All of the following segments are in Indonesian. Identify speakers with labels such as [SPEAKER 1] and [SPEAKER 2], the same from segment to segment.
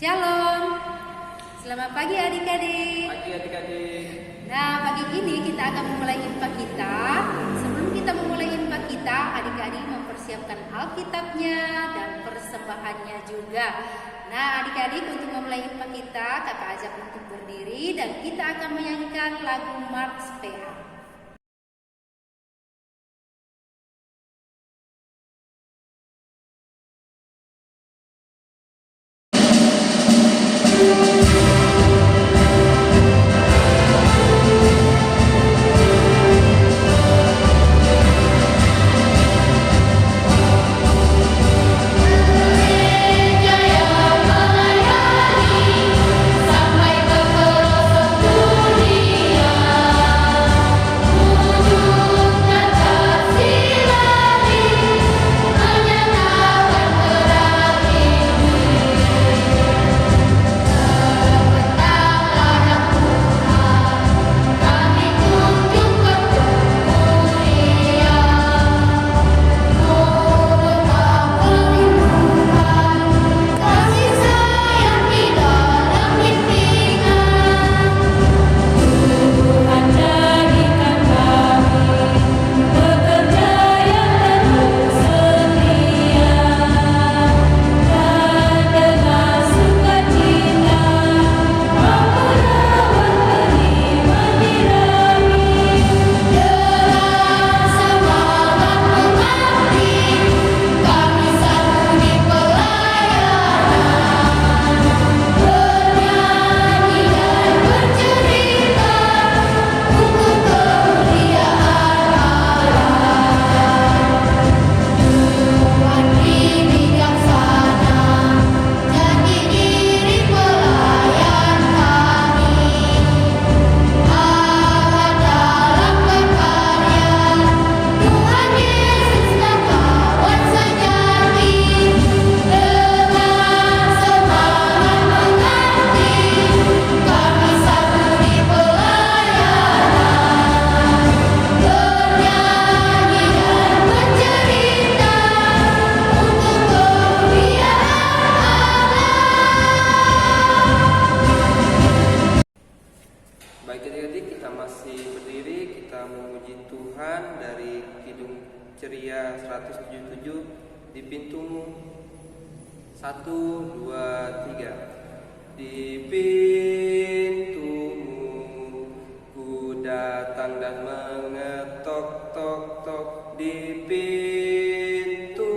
[SPEAKER 1] Shalom, selamat pagi adik-adik.
[SPEAKER 2] Pagi adik-adik.
[SPEAKER 1] Nah, pagi ini kita akan memulai IPA kita. Sebelum kita memulai IPA kita, adik-adik mempersiapkan Alkitabnya dan persembahannya juga. Nah, adik-adik, untuk memulai IPA kita, kakak ajak untuk berdiri dan kita akan menyanyikan lagu Mars PA.
[SPEAKER 2] Baik adik-adik, kita masih berdiri, kita memuji Tuhan dari Kidung Ceria 177 di pintumu. 1, 2, 3. Di pintumu ku datang dan mengetok tok tok. Di pintumu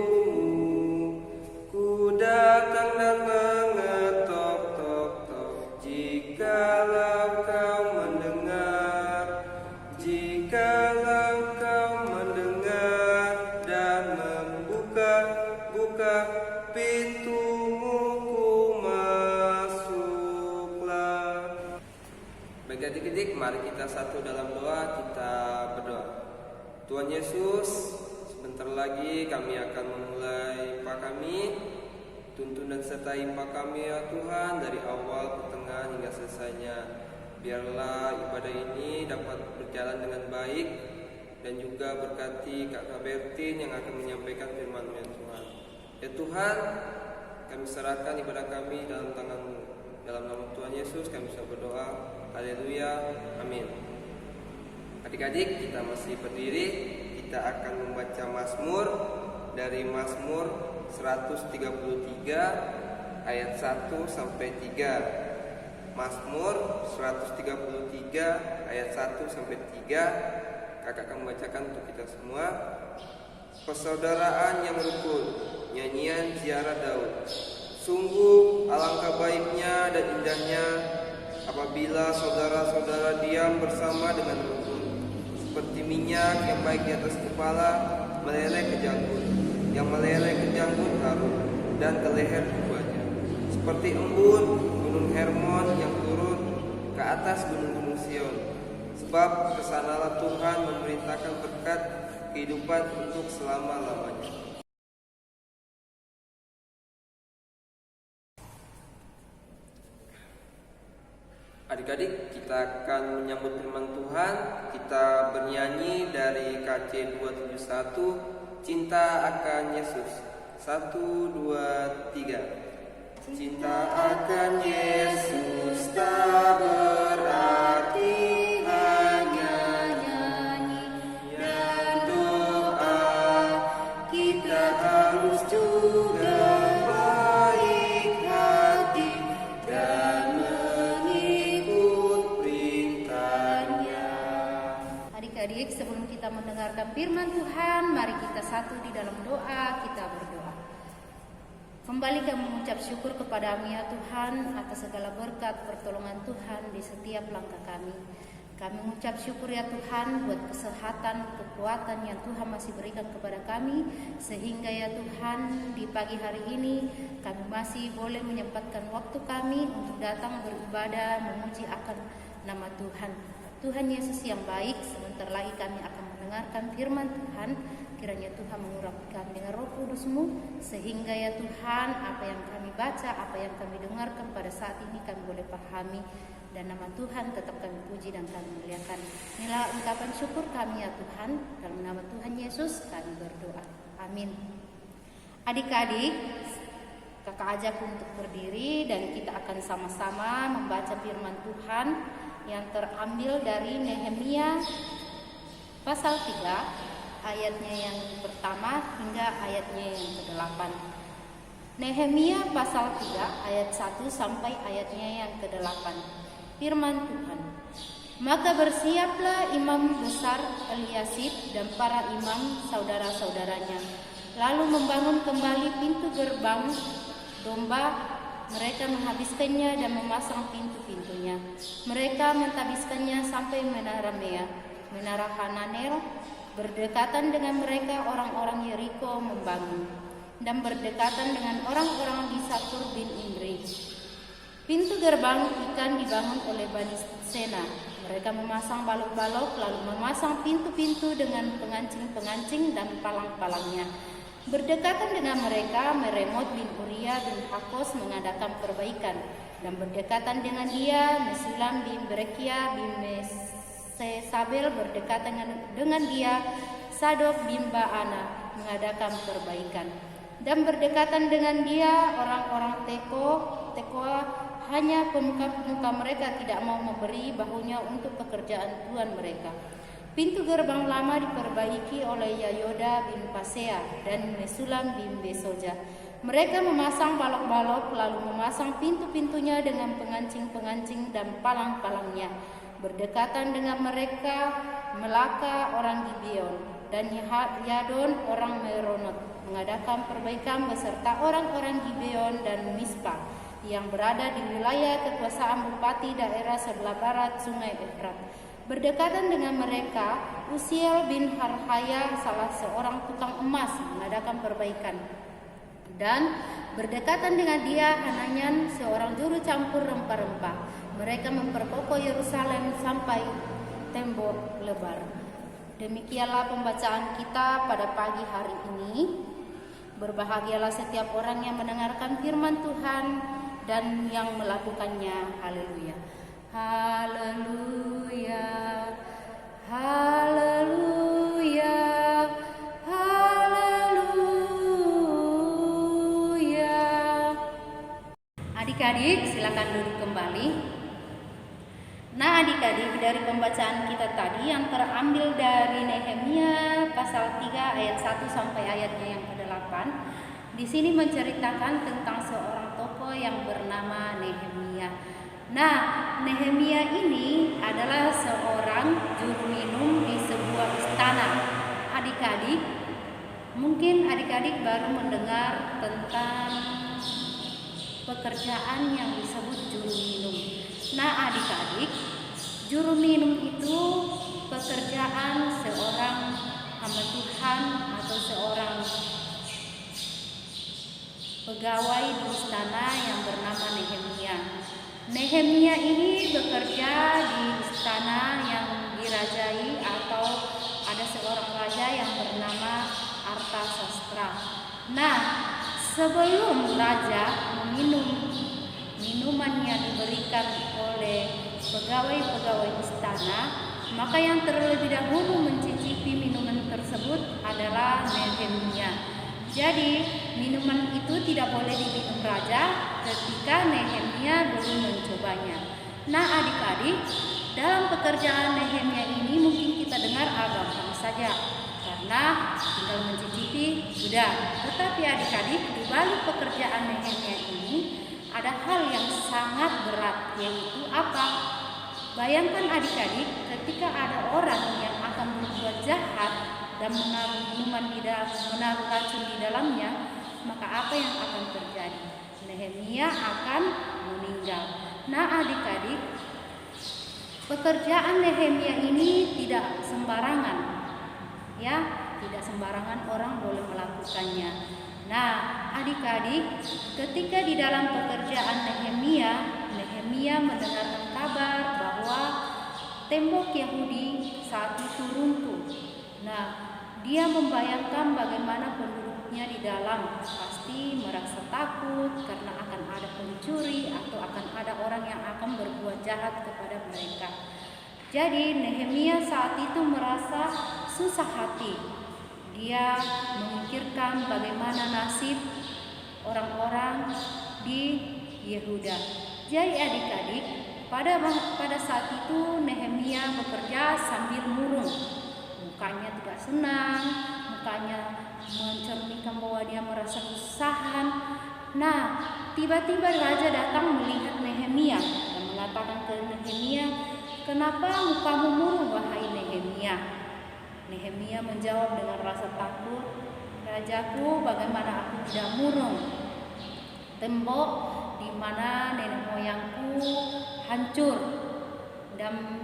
[SPEAKER 2] ku datang dan mengetok tok tok. Jikalau kau mendengar dan membuka pintumu, ku masuklah. Baik adik-adik, mari kita satu dalam doa, kita berdoa. Tuhan Yesus, sebentar lagi kami akan memulai IPA kami. Tuntun dan sertai IPA kami ya Tuhan, dari awal, pertengahan hingga selesainya. Biarlah ibadah ini dapat berjalan dengan baik, dan juga berkati Kakak Bertin yang akan menyampaikan firman-Mu ya Tuhan. Ya Tuhan, kami serahkan ibadah kami dalam tangan-Mu. Dalam nama Tuhan Yesus kami bisa berdoa. Haleluya, amin. Adik-adik, kita masih berdiri. Kita akan membaca Mazmur dari Mazmur 133 ayat 1 sampai 3. Mazmur 133 ayat 1 sampai 3. Kakak akan membacakan untuk kita semua. Persaudaraan yang rukun, nyanyian ziarah Daud. Sungguh alangkah baiknya dan indahnya apabila saudara-saudara diam bersama dengan rukun. Seperti minyak yang baik di atas kepala meleleh ke janggut, yang meleleh ke janggut harum dan ke leher keduanya. Seperti embun gunung Hermon yang turun ke atas gunung-gunung Sion. Sebab kesanalah Tuhan memerintahkan berkat kehidupan untuk selama-lamanya. Adik-adik, kita akan menyambut firman Tuhan. Kita bernyanyi dari KC 271, Cinta akan Yesus. 1, 2, 3. Cinta akan Yesus tak berarti hanya nyanyi dan doa. Kita harus juga baik hati dan mengikut perintahnya.
[SPEAKER 1] Adik-adik, sebelum kita mendengarkan firman Tuhan, mari kita satu di dalam doa, kita berdoa. Kembali kami mengucap syukur kepadamu ya Tuhan atas segala berkat pertolongan Tuhan di setiap langkah kami. Kami mengucap syukur ya Tuhan buat kesehatan, kekuatan yang Tuhan masih berikan kepada kami. Sehingga ya Tuhan di pagi hari ini kami masih boleh menyempatkan waktu kami untuk datang beribadah memuji akan nama Tuhan. Tuhan Yesus yang baik, sebentar lagi kami akan mendengarkan firman Tuhan. Kiranya Tuhan mengurapi kami dengan Roh Kudus-Mu, sehingga ya Tuhan apa yang kami baca, apa yang kami dengarkan pada saat ini kami boleh pahami, dan nama Tuhan tetap kami puji dan kami muliakan. Inilah ungkapan syukur kami ya Tuhan, dalam nama Tuhan Yesus kami berdoa. Amin. Adik-adik, kakak ajak untuk berdiri dan kita akan sama-sama membaca firman Tuhan yang terambil dari Nehemia pasal 3 ayatnya yang pertama hingga ayatnya yang ke-8. Nehemia pasal 3 ayat 1 sampai ayatnya yang ke-8. Firman Tuhan. Maka bersiaplah imam besar Eliasib dan para imam saudara-saudaranya, lalu membangun kembali pintu gerbang domba. Mereka menghabiskannya dan memasang pintu-pintunya. Mereka mentabiskannya sampai menara Mea, menara Hananel. Berdekatan dengan mereka orang-orang Yeriko membangun, dan berdekatan dengan orang-orang di Sakur bin Imri. Pintu gerbang ikan dibangun oleh Bani Sena. Mereka memasang balok-balok, lalu memasang pintu-pintu dengan pengancing-pengancing dan palang-palangnya. Berdekatan dengan mereka Meremot bin Uria bin Hakos mengadakan perbaikan, dan berdekatan dengan dia Mesulam bin Berekia bin Sabel berdekatan dengan dia Sadok bin Baana mengadakan perbaikan, dan berdekatan dengan dia orang-orang Tekoa. Hanya pemuka-pemuka mereka tidak mau memberi bahunya untuk pekerjaan tuan mereka. Pintu gerbang lama diperbaiki oleh Yayoda bin Pasea dan Mesulam bin Besoja. Mereka memasang balok-balok lalu memasang pintu-pintunya dengan pengancing-pengancing dan palang-palangnya. Berdekatan dengan mereka Melaka orang Gibeon dan Yadon orang Meronot mengadakan perbaikan beserta orang-orang Gibeon dan Mispa yang berada di wilayah kekuasaan bupati daerah sebelah barat sungai Efrat. Berdekatan dengan mereka Usiel bin Harhaya salah seorang tukang emas mengadakan perbaikan, dan berdekatan dengan dia Hananyan seorang juru campur rempah-rempah. Mereka memperkokoh Yerusalem sampai tembok lebar. Demikianlah pembacaan kita pada pagi hari ini. Berbahagialah setiap orang yang mendengarkan firman Tuhan dan yang melakukannya. Haleluya. Haleluya. Haleluya. Haleluya. Adik-adik, silakan duduk kembali. Nah, adik-adik, dari pembacaan kita tadi yang terambil dari Nehemia pasal 3 ayat 1 sampai ayatnya yang ke-8, di sini menceritakan tentang seorang tokoh yang bernama Nehemia. Nah, Nehemia ini adalah seorang juru minum di sebuah istana. Adik-adik, mungkin adik-adik baru mendengar tentang pekerjaan yang disebut juru minum. Nah, adik-adik, juru minum itu pekerjaan seorang hamba Tuhan atau seorang pegawai di istana yang bernama Nehemia. Nehemia ini bekerja di istana yang dirajai atau ada seorang raja yang bernama Artasastra. Nah, sebelum raja meminum minuman yang diberikan oleh pegawai-pegawai istana, maka yang terlebih dahulu mencicipi minuman tersebut adalah Nehemia. Jadi minuman itu tidak boleh diminum raja ketika Nehemia belum mencobanya. Nah adik-adik, dalam pekerjaan Nehemia ini mungkin kita dengar gampang saja karena tinggal mencicipi sudah. Tetapi adik-adik, di balik pekerjaan Nehemia ini ada hal yang sangat berat, yaitu apa? Bayangkan adik-adik, ketika ada orang yang akan berbuat jahat dan menaruh racun di dalamnya, maka apa yang akan terjadi? Nehemia akan meninggal. Nah adik-adik, pekerjaan Nehemia ini tidak sembarangan, ya, tidak sembarangan orang boleh melakukannya. Nah adik-adik, ketika di dalam pekerjaan Nehemia mendengarkan kabar bahwa tembok Yahudi saat itu runtuh. Nah, dia membayangkan bagaimana penduduknya di dalam pasti merasa takut karena akan ada pencuri atau akan ada orang yang akan berbuat jahat kepada mereka. Jadi Nehemia saat itu merasa susah hati. Dia memikirkan bagaimana nasib orang-orang di Yehuda. Jadi adik-adik, pada saat itu Nehemia bekerja sambil murung. Mukanya tidak senang, mukanya mencerminkan bahwa dia merasa kesusahan. Nah, tiba-tiba raja datang melihat Nehemia dan mengatakan ke Nehemia, "Kenapa mukamu murung, wahai Nehemia?" Nehemia menjawab dengan rasa takut, "Rajaku, bagaimana aku tidak murung? Tembok di mana nenek moyangku hancur dan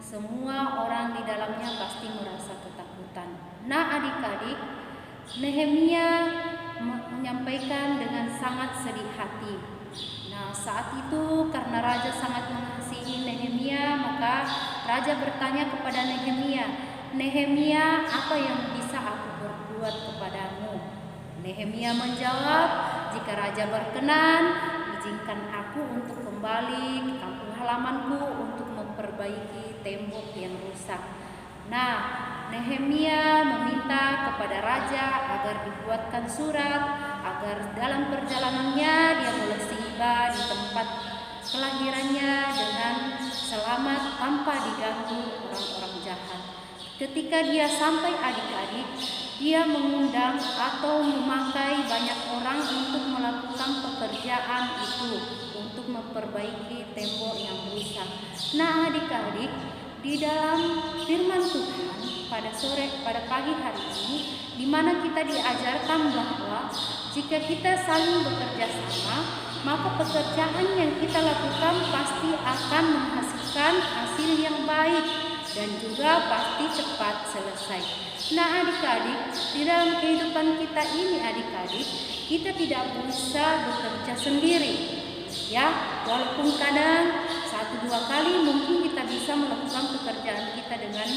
[SPEAKER 1] semua orang di dalamnya pasti merasa ketakutan." Nah adik-adik, Nehemia menyampaikan dengan sangat sedih hati. Nah saat itu karena raja sangat mengasihi Nehemia, maka raja bertanya kepada Nehemia, "Nehemia, apa yang bisa aku berbuat kepadamu?" Nehemia menjawab, "Jika raja berkenan, izinkan aku untuk kembali ke kampung halamanku untuk memperbaiki tembok yang rusak." Nah, Nehemia meminta kepada raja agar dibuatkan surat agar dalam perjalanannya dia boleh tiba di tempat kelahirannya dengan selamat tanpa diganggu orang-orang jahat. Ketika dia sampai adik-adik, dia mengundang atau memakai banyak orang untuk melakukan pekerjaan itu, untuk memperbaiki tembok yang rusak. Nah adik-adik, di dalam firman Tuhan pada pagi hari ini, di mana kita diajarkan bahwa jika kita saling bekerja sama, maka pekerjaan yang kita lakukan pasti akan menghasilkan hasil yang baik dan juga pasti cepat selesai. Nah adik-adik, di dalam kehidupan kita ini adik-adik, kita tidak bisa bekerja sendiri. Ya, walaupun kadang 1-2 kali mungkin kita bisa melakukan pekerjaan kita dengan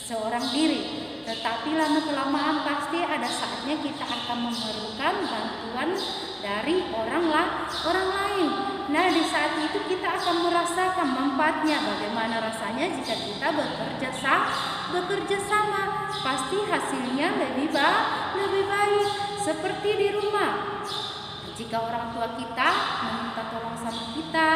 [SPEAKER 1] seorang diri, tetapi lama-kelamaan pasti ada saatnya kita akan memerlukan bantuan dari orang lain. Nah di saat itu kita akan merasakan manfaatnya, bagaimana rasanya jika kita bekerja sama, pasti hasilnya lebih baik. Seperti di rumah, jika orang tua kita meminta tolong sama kita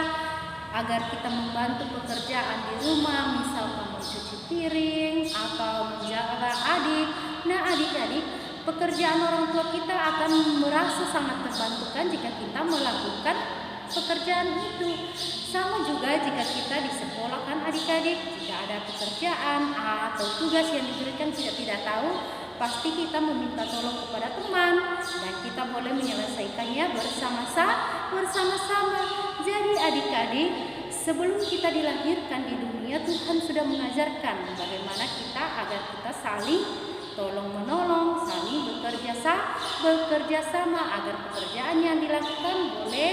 [SPEAKER 1] agar kita membantu pekerjaan di rumah, misalkan mencuci piring atau menjaga adik. Nah adik-adik, pekerjaan orang tua kita akan merasa sangat terbantukan jika kita melakukan pekerjaan itu. Sama juga jika kita di sekolah kan adik-adik, jika ada pekerjaan atau tugas yang diberikan tidak tahu, pasti kita meminta tolong kepada teman dan kita boleh menyelesaikannya bersama-sama. Jadi adik-adik, sebelum kita dilahirkan di dunia, Tuhan sudah mengajarkan bagaimana kita agar kita saling tolong-menolong, saling bekerja sama agar pekerjaan yang dilakukan boleh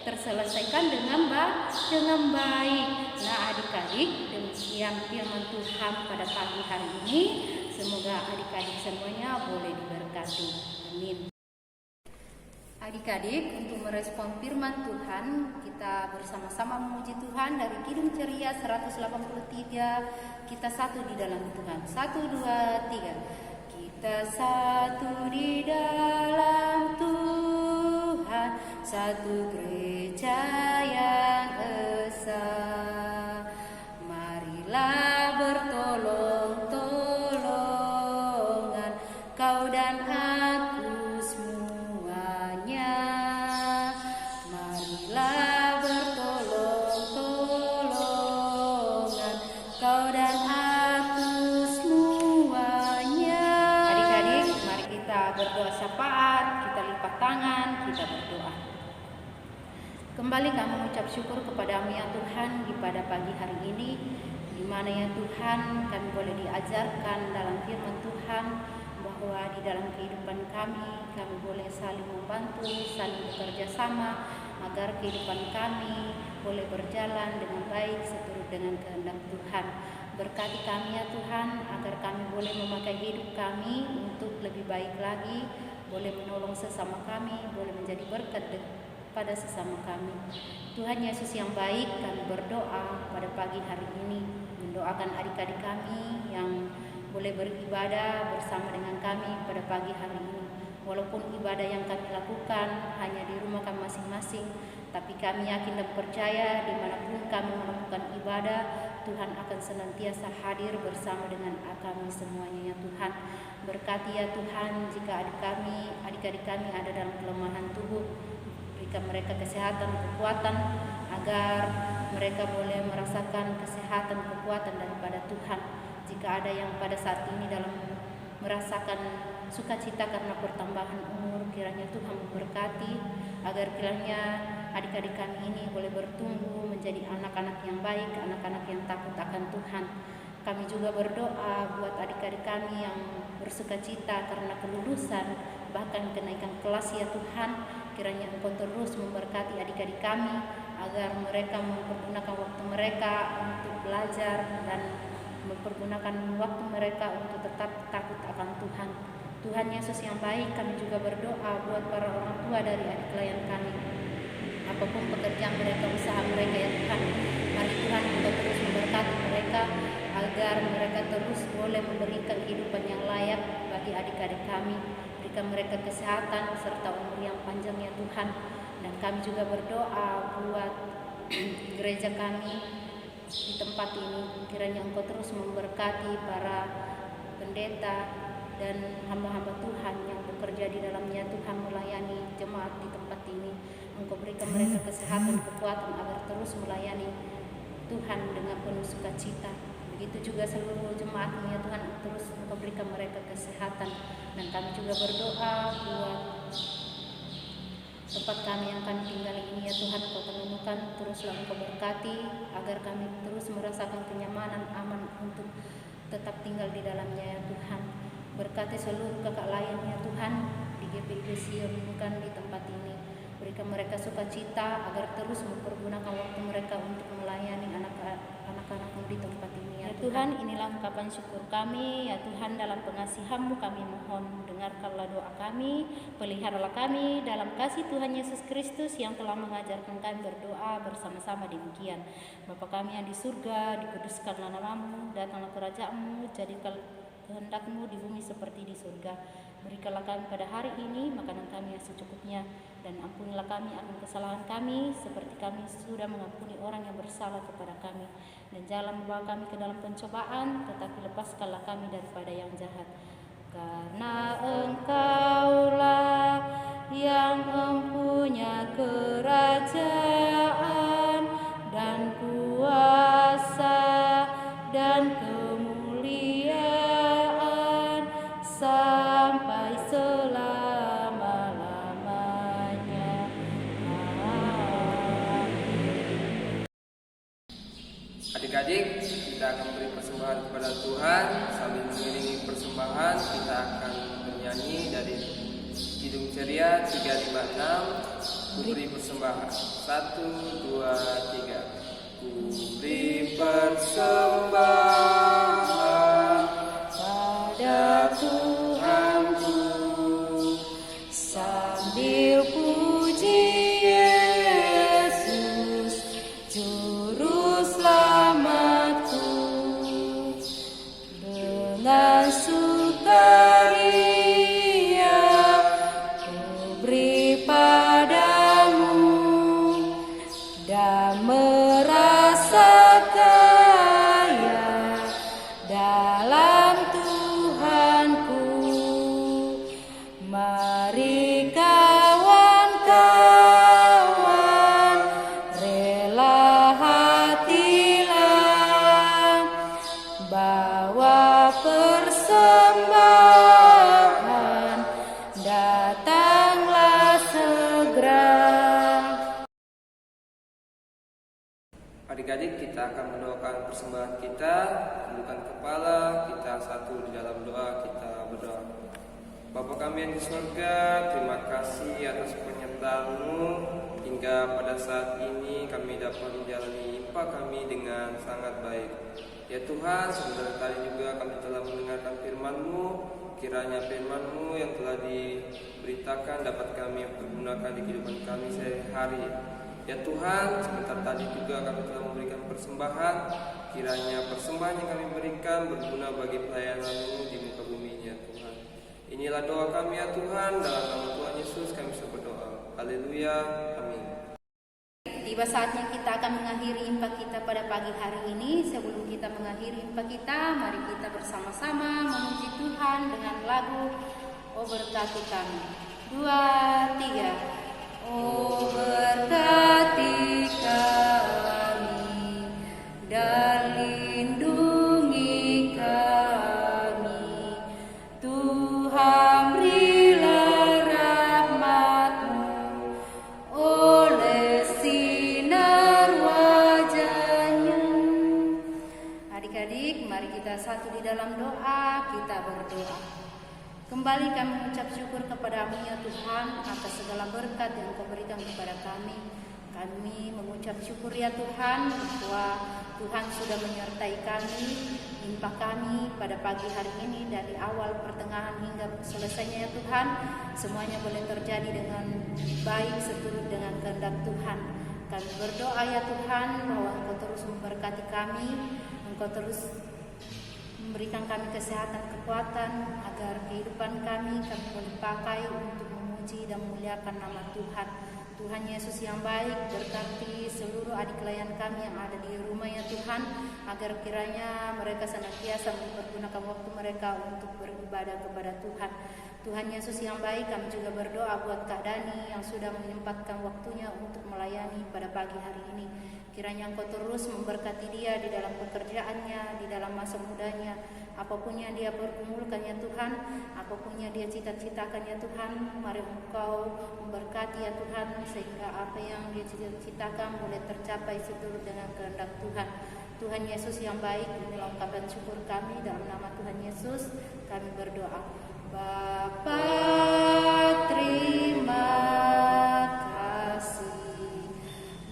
[SPEAKER 1] terselesaikan dengan baik. Nah adik-adik, demikian firman Tuhan pada pagi hari ini. Semoga adik-adik semuanya boleh diberkati. Amin. Adik-adik, untuk merespon firman Tuhan, kita bersama-sama memuji Tuhan dari Kidung Ceria 183. Kita satu di dalam Tuhan. 1, 2, 3. Kita satu di dalam Tuhan, satu gereja yang esa. Marilah bertolong-tolongan, kau dan aku semuanya. Marilah bertolong-tolongan, kau dan aku semuanya. Adik-adik, mari kita berdoa syafaat, kita lipat tangan, kita berdoa. Kembali kami mengucap syukur kepadamu ya Tuhan di pada pagi hari ini, di mana ya Tuhan kami boleh diajarkan dalam firman Tuhan bahwa di dalam kehidupan kami boleh saling membantu, saling bekerja sama agar kehidupan kami boleh berjalan dengan baik seturut dengan kehendak Tuhan. Berkati kami ya Tuhan agar kami boleh memakai hidup kami untuk lebih baik lagi, boleh menolong sesama kami, boleh menjadi berkat pada sesama kami. Tuhan Yesus yang baik, kami berdoa pada pagi hari ini, mendoakan adik-adik kami yang boleh beribadah bersama dengan kami pada pagi hari ini. Walaupun ibadah yang kami lakukan hanya di rumah kami masing-masing, tapi kami yakin dan percaya dimanapun kami melakukan ibadah, Tuhan akan senantiasa hadir bersama dengan kami semuanya ya Tuhan. Berkati ya Tuhan jika adik-adik kami ada dalam kelemahan tubuh, berikan mereka kesehatan, kekuatan, agar mereka boleh merasakan kesehatan, kekuatan daripada Tuhan. Jika ada yang pada saat ini dalam merasakan sukacita karena pertambahan umur, kiranya Tuhan memberkati, agar kiranya adik-adik kami ini boleh bertumbuh menjadi anak-anak yang baik, anak-anak yang takut akan Tuhan. Kami juga berdoa buat adik-adik kami yang bersukacita karena kelulusan, bahkan kenaikan kelas ya Tuhan. Kiranya Engkau terus memberkati adik-adik kami, agar mereka mempergunakan waktu mereka untuk belajar dan mempergunakan waktu mereka untuk tetap takut akan Tuhan. Tuhan Yesus yang baik, kami juga berdoa buat para orang tua dari adik klien kami. Apapun pekerjaan mereka, usaha mereka ya Tuhan, mari Tuhan Engkau terus memberkati mereka, agar mereka terus boleh memberikan kehidupan yang layak bagi adik-adik kami. Berikan mereka kesehatan serta umur yang panjang ya Tuhan. Dan kami juga berdoa buat gereja kami di tempat ini, kiranya Engkau terus memberkati para pendeta dan hamba-hamba Tuhan yang bekerja di dalamnya Tuhan, melayani jemaat di tempat ini. Engkau berikan mereka kesehatan, kekuatan agar terus melayani Tuhan dengan penuh sukacita. Begitu juga seluruh jemaat-Nya Tuhan, terus Engkau berikan mereka kesehatan. Dan kami juga berdoa buat tempat kami yang kami tinggal ini ya Tuhan, Engkau temukan, teruslah Engkau berkati, agar kami terus merasakan kenyamanan, aman untuk tetap tinggal di dalamnya ya Tuhan. Berkati seluruh kakak lain ya Tuhan di GPIB Sion bukan di tempat ini. Berikan mereka sukacita agar terus mempergunakan waktu mereka untuk melayani anak-anakmu di tempat ini ya Tuhan. Inilah ungkapan syukur kami ya Tuhan, dalam pengasihan-Mu kami mohon, dengarkanlah doa kami, peliharalah kami dalam kasih Tuhan Yesus Kristus yang telah mengajarkan kami berdoa bersama-sama demikian. Bapa kami yang di surga, dikuduskanlah nama-Mu, datanglah kerajaan-Mu, jadikan kehendak-Mu di bumi seperti di surga. Berikanlah kami pada hari ini makanan kami yang secukupnya, dan ampunilah kami akan kesalahan kami seperti kami sudah mengampuni orang yang bersalah kepada kami. Dan janganlah membawa kami ke dalam pencobaan, tetapi lepaskanlah kami daripada yang jahat. Karena Engkaulah yang mempunyai kerajaan dan kuasa dan kemuliaan sampai selama-lamanya. Amin.
[SPEAKER 2] Adik-adik, kita akan beri persembahan kepada Tuhan. Sambil mengiringi persembahan, kita akan bernyanyi dari Kidung Ceria 356. Ku beri persembahan. 1, 2, 3. Ku beri persembahan pada Tuhanku, sambil puji Yesus Juru Selamatku, dengan sukacita
[SPEAKER 1] dan merasa kaya dalam Tuhanku. Mari kawan-kawan, rela hatilah, bawa persembahan, datanglah segera.
[SPEAKER 2] Adik-adik, kita akan mendoakan persembahan kita, tundukkan kepala, kita satu di dalam doa, kita berdoa. Bapa kami yang di surga, terima kasih atas penyertaan-Mu hingga pada saat ini kami dapat menjalani IPA kami dengan sangat baik. Ya Tuhan, sebentar tadi juga kami telah mendengarkan firman-Mu, kiranya firman-Mu yang telah diberitakan dapat kami pergunakan di kehidupan kami sehari-hari. Ya Tuhan, sebentar tadi juga kami telah memberikan persembahan, kiranya persembahan yang kami berikan berguna bagi pelayanan-Mu di muka bumi ini ya Tuhan. Inilah doa kami ya Tuhan, dalam nama Tuhan Yesus kami berdoa. Haleluya, amin.
[SPEAKER 1] Tiba saatnya kita akan mengakhiri IMPA kita pada pagi hari ini. Sebelum kita mengakhiri IMPA kita, mari kita bersama-sama memuji Tuhan dengan lagu "Oh Berkati Kami". 2, 3. Oh berkati kami dan lindungi kami, Tuhan berilah rahmat-Mu oleh sinar wajah-Nya. Adik-adik, mari kita satu di dalam doa, kita berdoa. Kembali kami mengucap syukur kepada-Mu ya Tuhan atas segala berkat yang Kau berikan kepada kami. Kami mengucap syukur ya Tuhan bahwa Tuhan sudah menyertai kami, IMPA kami pada pagi hari ini dari awal pertengahan hingga selesainya ya Tuhan. Semuanya boleh terjadi dengan baik seturut dengan kehendak Tuhan. Kami berdoa ya Tuhan bahwa Engkau terus memberkati kami, Engkau terus memberikan kami kesehatan, kekuatan, agar kehidupan kami boleh pakai untuk memuji dan memuliakan nama Tuhan. Tuhan Yesus yang baik, berkati seluruh adik klien kami yang ada di rumah ya Tuhan, agar kiranya mereka senantiasa mempergunakan waktu mereka untuk beribadah kepada Tuhan. Tuhan Yesus yang baik, kami juga berdoa buat Kak Dani yang sudah menyempatkan waktunya untuk melayani pada pagi hari ini. Kiranya Engkau terus memberkati dia di dalam pekerjaannya, di dalam masa mudanya, apapun yang dia pergumulkan ya Tuhan, apapun yang dia cita-citakan ya Tuhan, mari Engkau memberkati ya Tuhan, sehingga apa yang dia cita-citakan boleh tercapai seturut dengan kehendak Tuhan. Tuhan Yesus yang baik, inilah ungkapan syukur kami, dalam nama Tuhan Yesus kami berdoa. Bapa, terima kasih.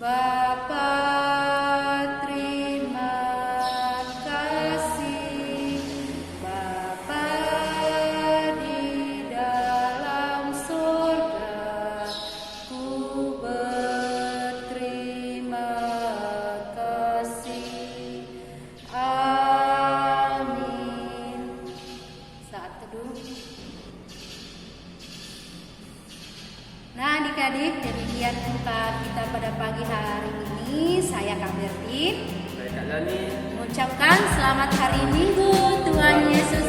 [SPEAKER 1] Bapa, terima kasih. Bapa di dalam surga, ku berterima kasih. Amin. Saat teduh. Nah adik-adik, demikian IMPA kita pada pagi hari ini. Saya Kak Berti,
[SPEAKER 2] Saya Kak Dani.
[SPEAKER 1] mengucapkan selamat hari Minggu. Tuhan Yesus